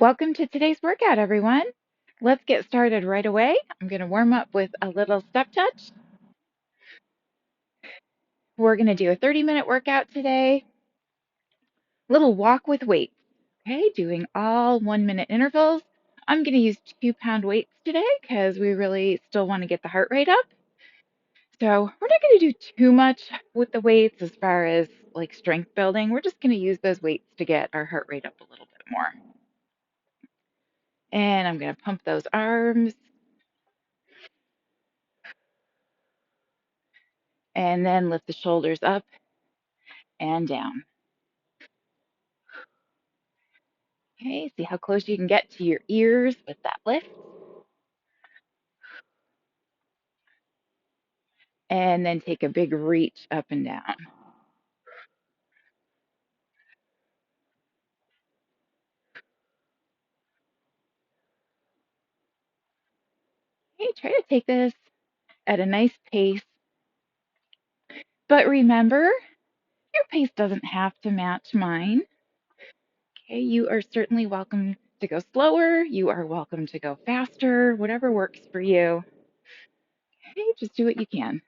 Welcome to today's workout, everyone. Let's get started right away. I'm going to warm up with a little step touch. We're going to do a 30-minute workout today, little walk with weights. Okay, doing all 1-minute intervals. I'm going to use 2-pound weights today because we really still want to get the heart rate up. So we're not going to do too much with the weights as far as like strength building. We're just going to use those weights to get our heart rate up a little bit more. And I'm going to pump those arms and then lift the shoulders up and down. Okay, see how close you can get to your ears with that lift. And then take a big reach up and down. Okay, try to take this at a nice pace. But remember, your pace doesn't have to match mine. Okay, you are certainly welcome to go slower. You are welcome to go faster, whatever works for you. Okay, just do what you can.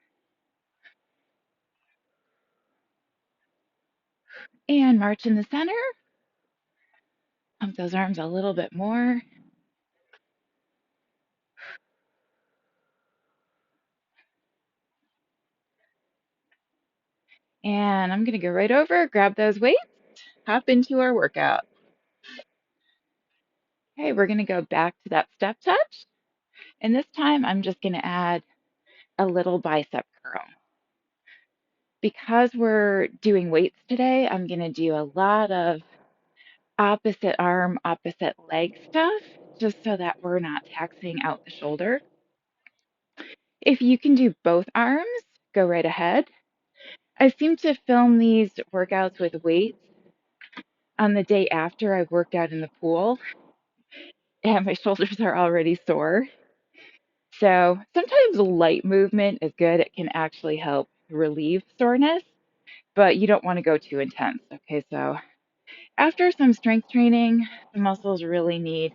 And march in the center. Pump those arms a little bit more. And I'm going to go right over, grab those weights, hop into our workout. Okay, we're going to go back to that step touch. And this time I'm just going to add a little bicep curl. Because we're doing weights today, I'm going to do a lot of opposite arm, opposite leg stuff, just so that we're not taxing out the shoulder. If you can do both arms, go right ahead. I seem to film these workouts with weights on the day after I've worked out in the pool, and my shoulders are already sore. So sometimes light movement is good. It can actually help relieve soreness, but you don't want to go too intense. Okay, so after some strength training, the muscles really need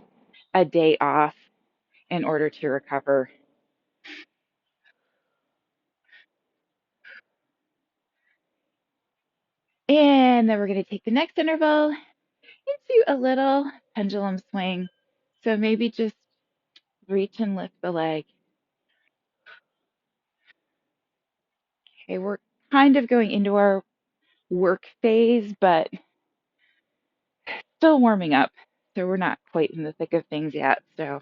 a day off in order to recover. And then we're going to take the next interval into a little pendulum swing. So maybe just reach and lift the leg. Okay, we're kind of going into our work phase, but still warming up. So we're not quite in the thick of things yet. So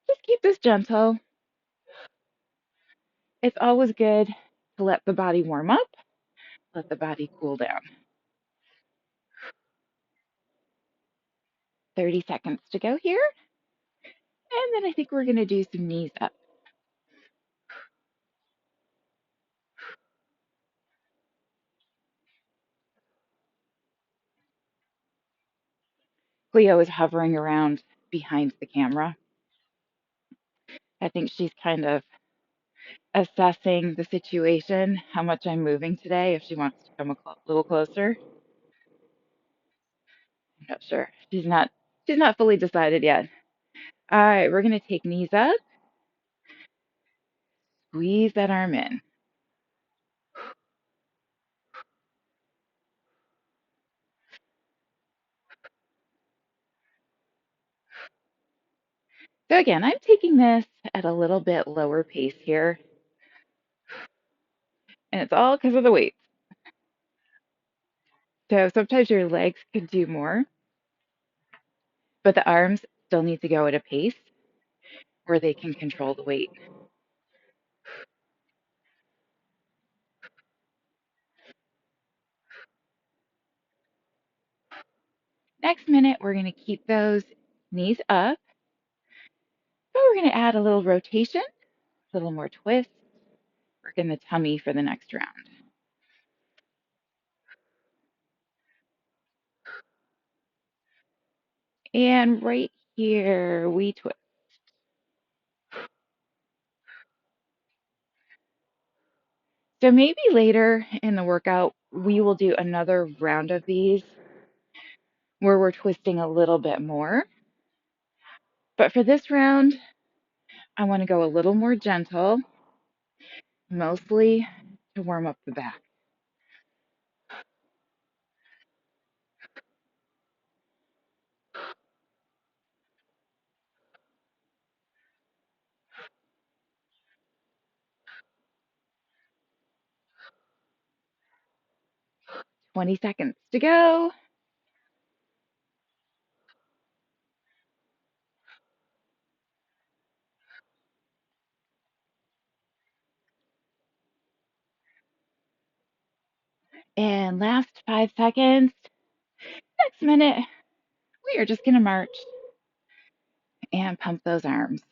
just keep this gentle. It's always good to let the body warm up, let the body cool down. 30 seconds to go here. And then I think we're going to do some knees up. Cleo is hovering around behind the camera. I think she's kind of assessing the situation, how much I'm moving today, if she wants to come a little closer. I'm not sure. She's not fully decided yet. All right, we're going to take knees up, squeeze that arm in. So again, I'm taking this at a little bit lower pace here, and it's all because of the weights. So sometimes your legs could do more, but the arms still need to go at a pace where they can control the weight. Next minute, we're going to keep those knees up, but we're going to add a little rotation, a little more twist, work in the tummy for the next round. And right here, we twist. So maybe later in the workout, we will do another round of these where we're twisting a little bit more. But for this round, I want to go a little more gentle, mostly to warm up the back. 20 seconds to go. And last 5 seconds. Next minute, we are just going to march and pump those arms.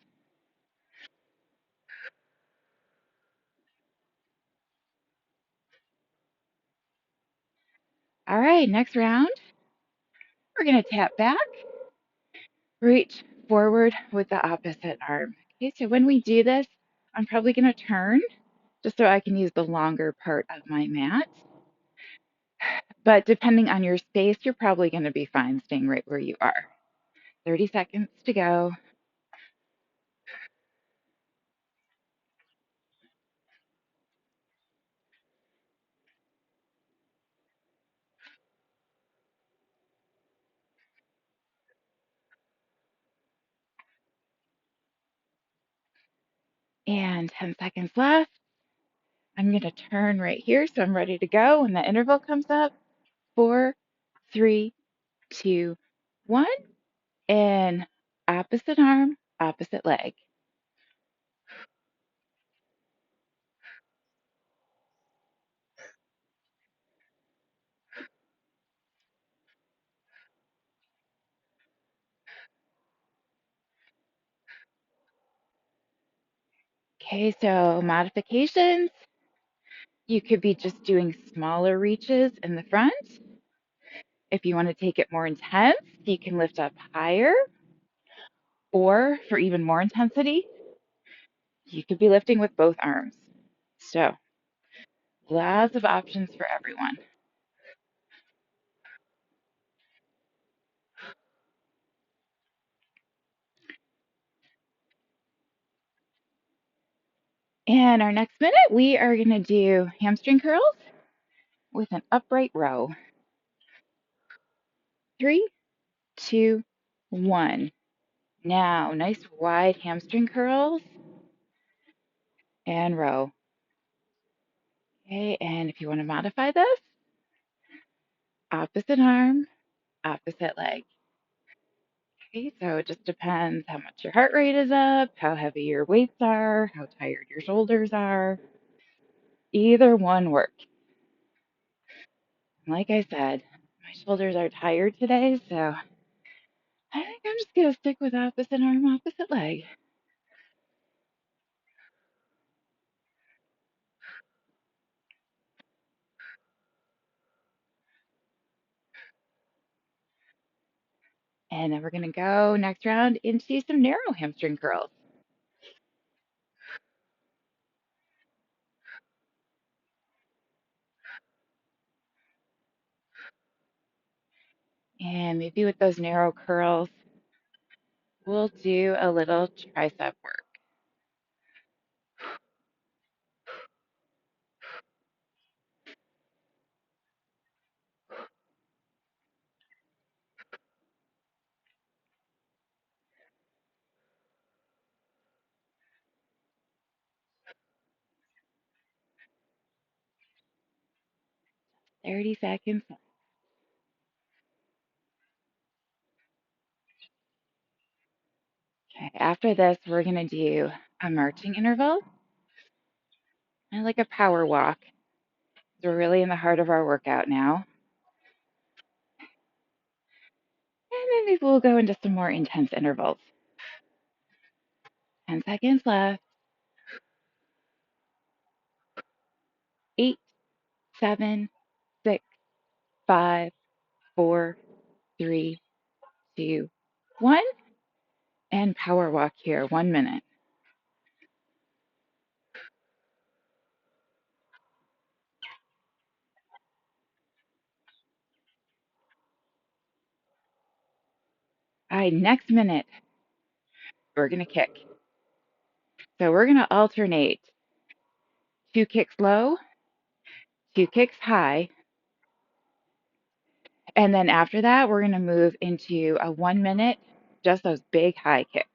All right, next round, we're going to tap back, reach forward with the opposite arm. Okay, so when we do this, I'm probably going to turn just so I can use the longer part of my mat. But depending on your space, you're probably going to be fine staying right where you are. 30 seconds to go. And 10 seconds left. I'm going to turn right here so I'm ready to go when the interval comes up. 4, 3, 2, 1. And opposite arm, opposite leg. Okay, so modifications. You could be just doing smaller reaches in the front. If you want to take it more intense, you can lift up higher. Or for even more intensity, you could be lifting with both arms. So lots of options for everyone. And our next minute, we are going to do hamstring curls with an upright row. 3, 2, 1. Now, nice wide hamstring curls and row. Okay, and if you want to modify this, opposite arm, opposite leg. Okay, so it just depends how much your heart rate is up, how heavy your weights are, how tired your shoulders are. Either one works. Like I said, my shoulders are tired today, so I think I'm just going to stick with opposite arm, opposite leg. And then we're going to go next round into some narrow hamstring curls. And maybe with those narrow curls, we'll do a little tricep work. 30 seconds. Okay, after this, we're going to do a marching interval and like a power walk. So we're really in the heart of our workout now. And then maybe we'll go into some more intense intervals. 10 seconds left. 8, 7, 6, 5, 4, 3, 2, 1. And power walk here, 1 minute. All right, next minute, we're going to kick. So we're going to alternate 2 kicks low, 2 kicks high, and then after that, we're going to move into a 1 minute, just those big high kicks.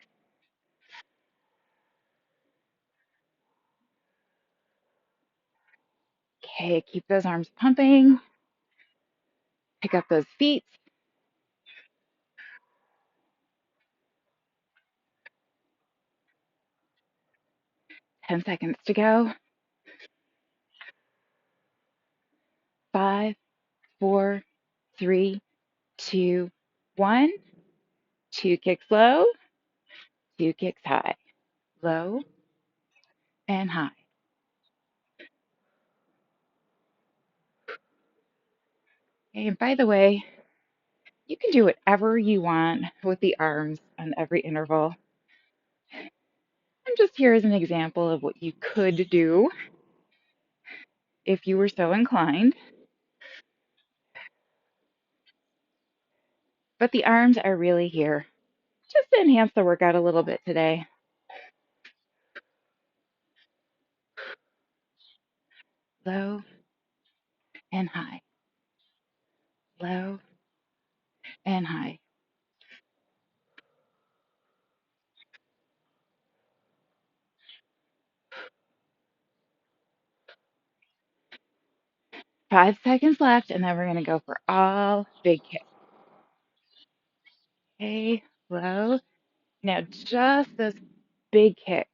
Okay, keep those arms pumping. Pick up those feet. 10 seconds to go. 5, 4, 3, 2, 1. 2 kicks low, 2 kicks high. Low and high. Okay, and by the way, you can do whatever you want with the arms on every interval. I'm just here as an example of what you could do if you were so inclined. But the arms are really here just to enhance the workout a little bit today. Low and high. Low and high. 5 seconds left, and then we're going to go for all big kicks. Okay, low. Now just those big kicks.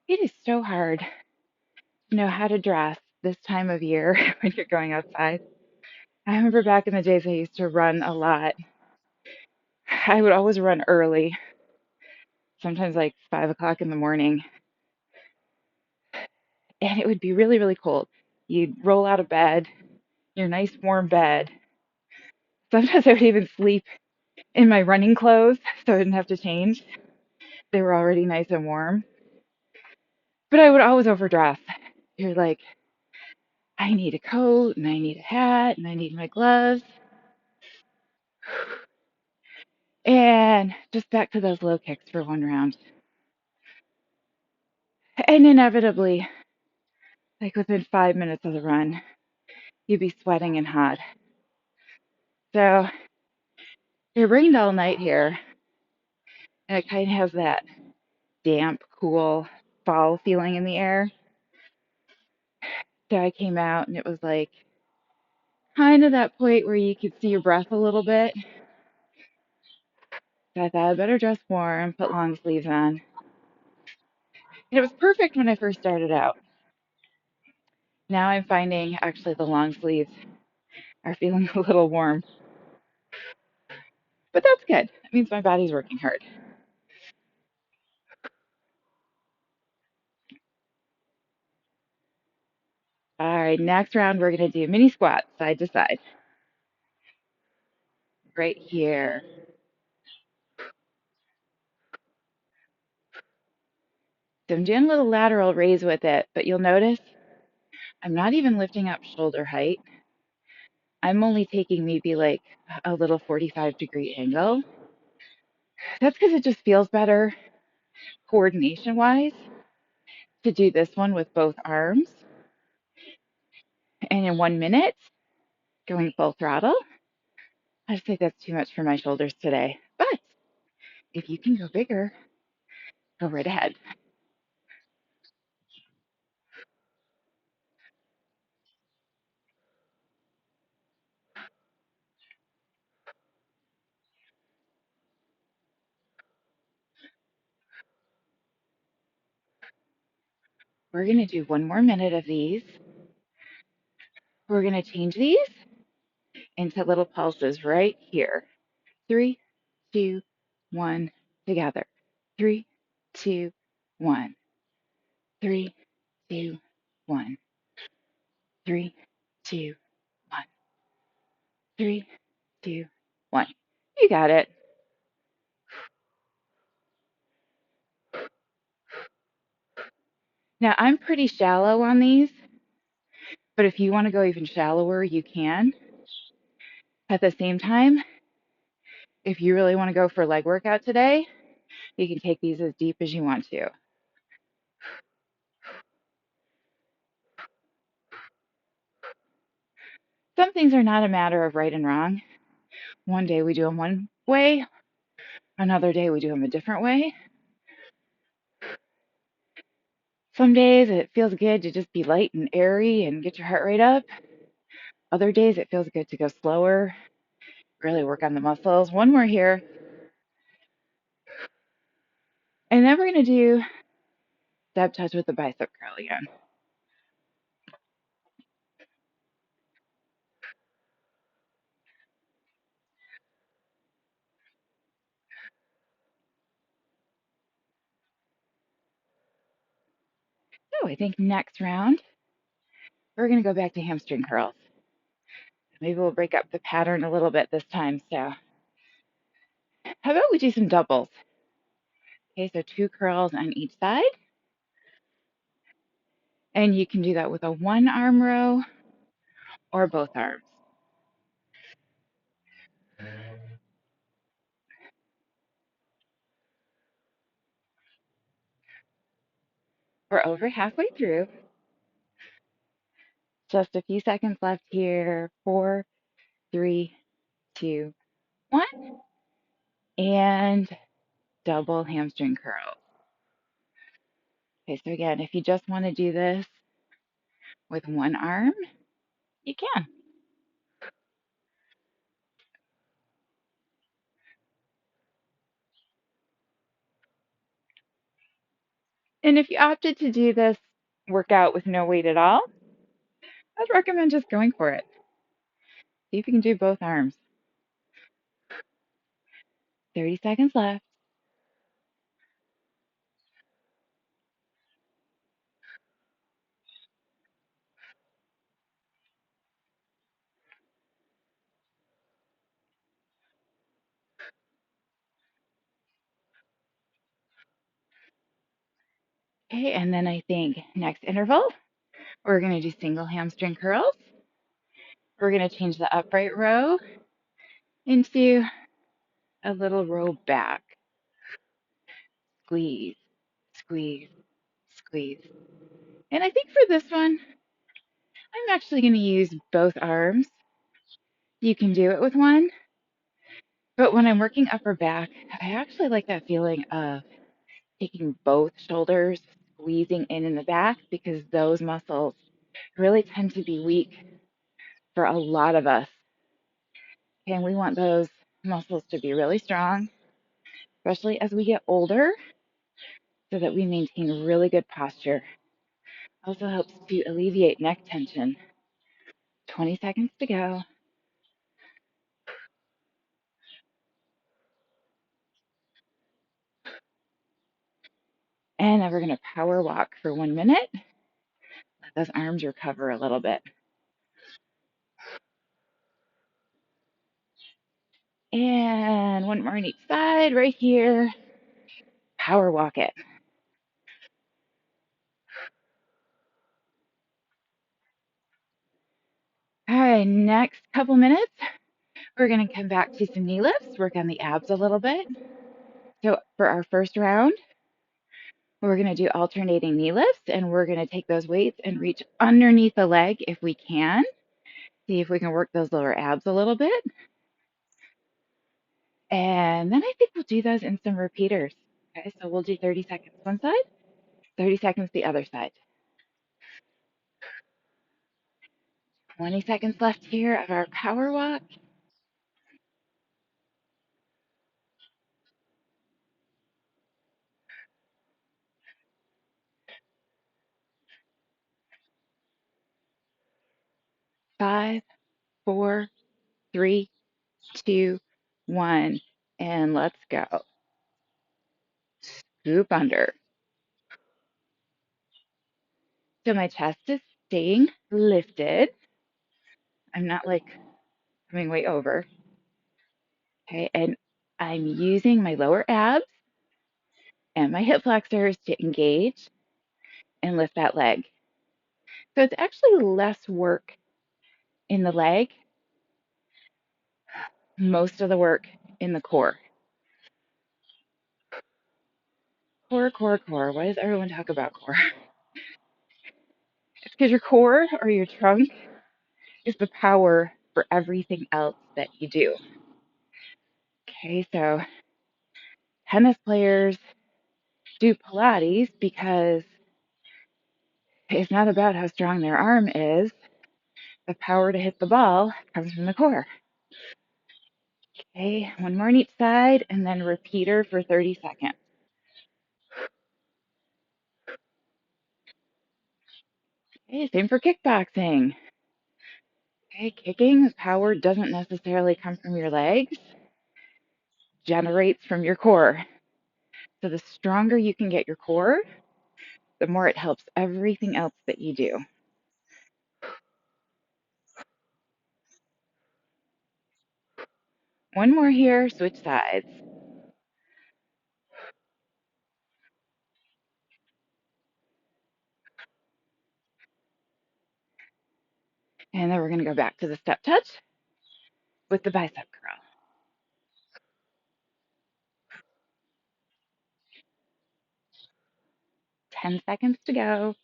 It is so hard to know how to dress this time of year when you're going outside. I remember back in the days I used to run a lot. I would always run early, sometimes like 5 o'clock in the morning, and it would be really, really cold. You'd roll out of bed, your nice warm bed. Sometimes I would even sleep in my running clothes so I didn't have to change. They were already nice and warm. But I would always overdress. You're like, I need a coat, and I need a hat, and I need my gloves. And just back to those low kicks for one round. And inevitably, like within 5 minutes of the run, you'd be sweating and hot. So it rained all night here, and it kind of has that damp, cool fall feeling in the air. So I came out, and it was like kind of that point where you could see your breath a little bit. So I thought I'd better dress warm, put long sleeves on. And it was perfect when I first started out. Now I'm finding actually the long sleeves are feeling a little warm, but that's good. That means my body's working hard. All right, next round we're going to do mini squats side to side. Right here. So I'm doing a little lateral raise with it, but you'll notice I'm not even lifting up shoulder height. I'm only taking maybe like a little 45-degree angle. That's because it just feels better coordination wise to do this one with both arms. And in 1 minute, going full throttle, I just think that's too much for my shoulders today. But if you can go bigger, go right ahead. We're going to do 1 more minute of these. We're going to change these into little pulses right here. 3, 2, 1, together. 3, 2, 1. 3, 2, 1. 3, 2, 1. 3, 2, 1. You got it. Now, I'm pretty shallow on these, but if you want to go even shallower, you can. At the same time, if you really want to go for a leg workout today, you can take these as deep as you want to. Some things are not a matter of right and wrong. One day we do them one way, another day we do them a different way. Some days it feels good to just be light and airy and get your heart rate up. Other days it feels good to go slower, really work on the muscles. One more here. And then we're going to do step touch with the bicep curl again. So I think next round, we're going to go back to hamstring curls. Maybe we'll break up the pattern a little bit this time. So how about we do some doubles? Okay, so 2 curls on each side. And you can do that with a 1-arm row or both arms. We're over halfway through. Just a few seconds left here. 4, 3, 2, 1. And double hamstring curls. Okay, so again, if you just want to do this with 1 arm, you can. And if you opted to do this workout with no weight at all, I'd recommend just going for it. See if you can do both arms. 30 seconds left. Okay, and then I think next interval, we're going to do single hamstring curls. We're going to change the upright row into a little row back. Squeeze, squeeze, squeeze. And I think for this one, I'm actually going to use both arms. You can do it with one, but when I'm working upper back, I actually like that feeling of taking both shoulders, squeezing in the back, because those muscles really tend to be weak for a lot of us. And we want those muscles to be really strong, especially as we get older, so that we maintain really good posture. Also helps to alleviate neck tension. 20 seconds to go. And then we're going to power walk for 1 minute. Let those arms recover a little bit. And 1 more on each side right here. Power walk it. All right, next couple minutes, we're going to come back to some knee lifts, work on the abs a little bit. So for our first round, we're going to do alternating knee lifts, and we're going to take those weights and reach underneath the leg if we can. See if we can work those lower abs a little bit. And then I think we'll do those in some repeaters. Okay, so we'll do 30 seconds one side, 30 seconds the other side. 20 seconds left here of our power walk. 5, 4, 3, 2, 1, and let's go. Scoop under. So my chest is staying lifted. I'm not like coming way over. Okay, and I'm using my lower abs and my hip flexors to engage and lift that leg. So it's actually less work in the leg, most of the work in the core. Core, core, core. Why does everyone talk about core? It's because your core or your trunk is the power for everything else that you do. Okay, so tennis players do Pilates because it's not about how strong their arm is. The power to hit the ball comes from the core. Okay, one more on each side and then repeater for 30 seconds. Okay, same for kickboxing. Okay, kicking power doesn't necessarily come from your legs, generates from your core. So the stronger you can get your core, the more it helps everything else that you do. One more here, switch sides. And then we're going to go back to the step touch with the bicep curl. 10 seconds to go.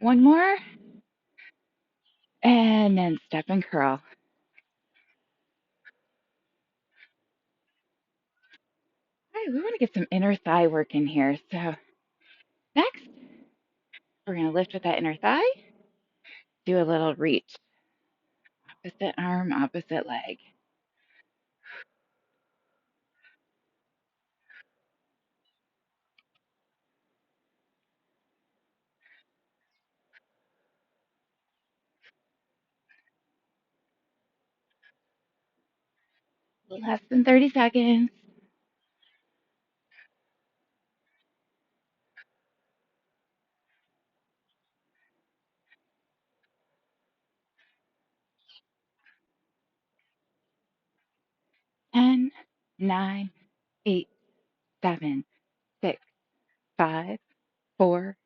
One more. And then step and curl. All right, we want to get some inner thigh work in here. So next, we're going to lift with that inner thigh, do a little reach. Opposite arm, opposite leg. Less than 30 seconds. 10, 9, 8, 7, 6, 5, 4,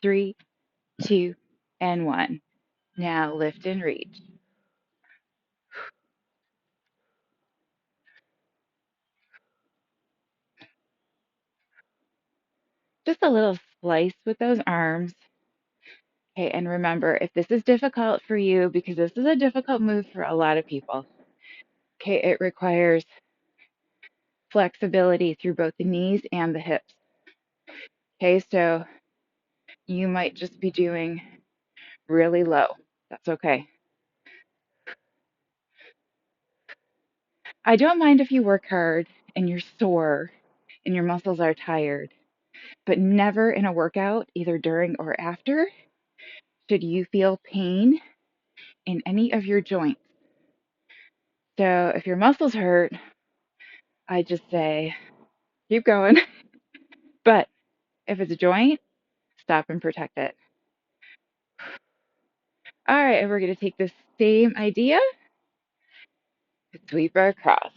3, 2, and 1. Now lift and reach. Just a little slice with those arms. Okay, and remember, if this is difficult for you, because this is a difficult move for a lot of people, okay, it requires flexibility through both the knees and the hips. Okay, so you might just be doing really low. That's okay. I don't mind if you work hard and you're sore and your muscles are tired, but never in a workout, either during or after, should you feel pain in any of your joints. So if your muscles hurt, I just say keep going. But if it's a joint, stop and protect it. All right, and we're going to take the same idea, sweep her across.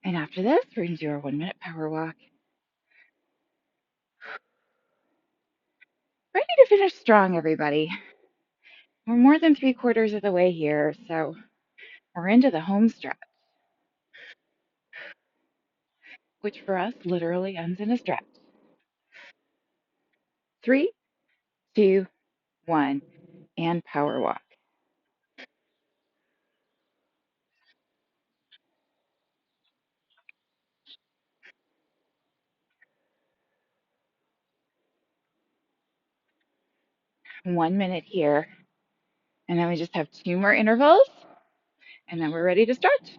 And after this, we're going to do our 1 minute power walk. Ready to finish strong, everybody. We're more than 3/4 of the way here, so we're into the home stretch, which for us literally ends in a stretch. 3, 2, 1, and power walk. 1 minute here. And then we just have 2 more intervals, and then we're ready to start.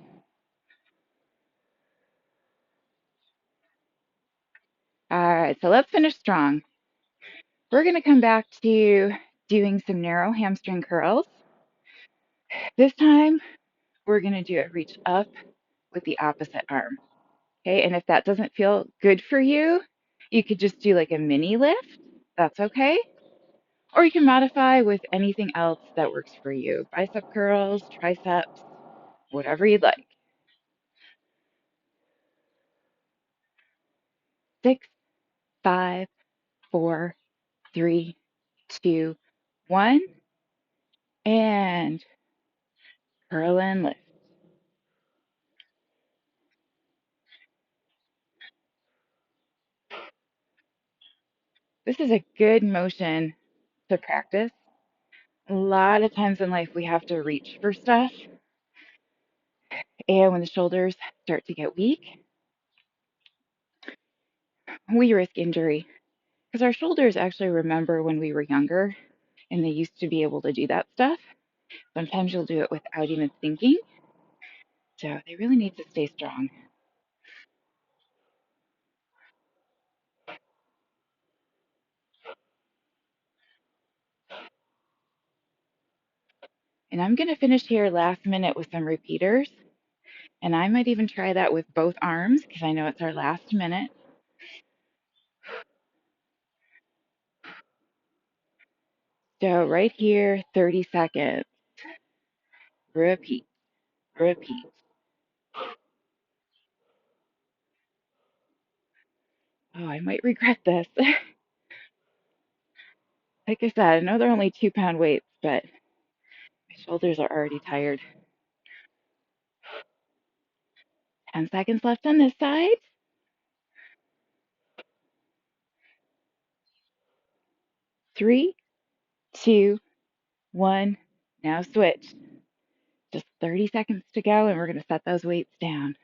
All right, so let's finish strong. We're going to come back to doing some narrow hamstring curls. This time, we're going to do a reach up with the opposite arm. Okay, and if that doesn't feel good for you, you could just do like a mini lift. That's okay. Or you can modify with anything else that works for you. Bicep curls, triceps, whatever you'd like. 6, 5, 4, 3, 2, 1. And curl and lift. This is a good motion to practice. A lot of times in life, we have to reach for stuff. And when the shoulders start to get weak, we risk injury because our shoulders actually remember when we were younger and they used to be able to do that stuff. Sometimes you'll do it without even thinking. So they really need to stay strong. And I'm going to finish here last minute with some repeaters. And I might even try that with both arms because I know it's our last minute. So right here, 30 seconds. Repeat, repeat. Oh, I might regret this. Like I said, I know they're only 2-pound weights, but my shoulders are already tired. 10 seconds left on this side. 3, 2, 1. Now switch. Just 30 seconds to go, and we're going to set those weights down.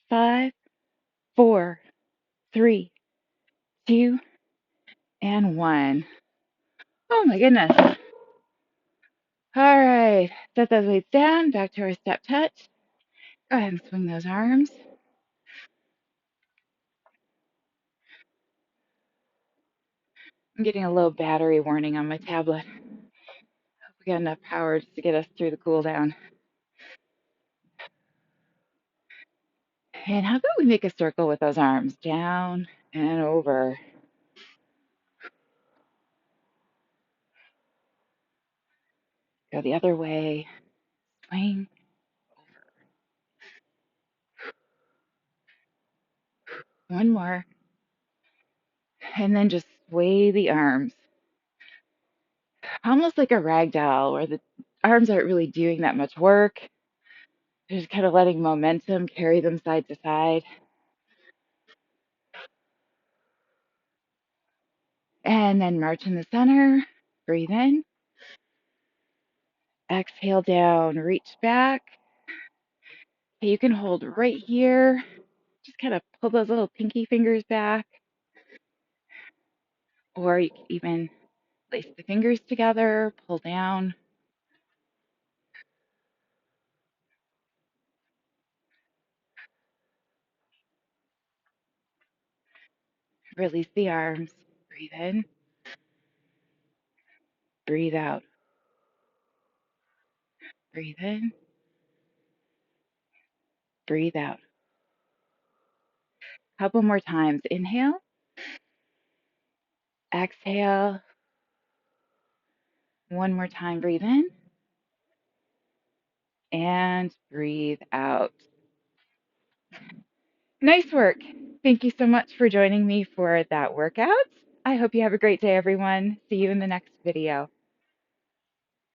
Five, 4, 3, 2, and 1. Oh my goodness. All right, set those weights down, back to our step touch. Go ahead and swing those arms. I'm getting a low battery warning on my tablet. Hope we got enough power just to get us through the cool down. And how about we make a circle with those arms down and over? Go the other way. Swing. One more. And then just sway the arms. Almost like a rag doll where the arms aren't really doing that much work. They're just kind of letting momentum carry them side to side. And then march in the center. Breathe in. Exhale down. Reach back. You can hold right here. Just kind of pull those little pinky fingers back. Or you can even place the fingers together, pull down. Release the arms. Breathe in. Breathe out. Breathe in. Breathe out. Couple more times. Inhale. Exhale. One more time. Breathe in. And breathe out. Nice work. Thank you so much for joining me for that workout. I hope you have a great day, everyone. See you in the next video.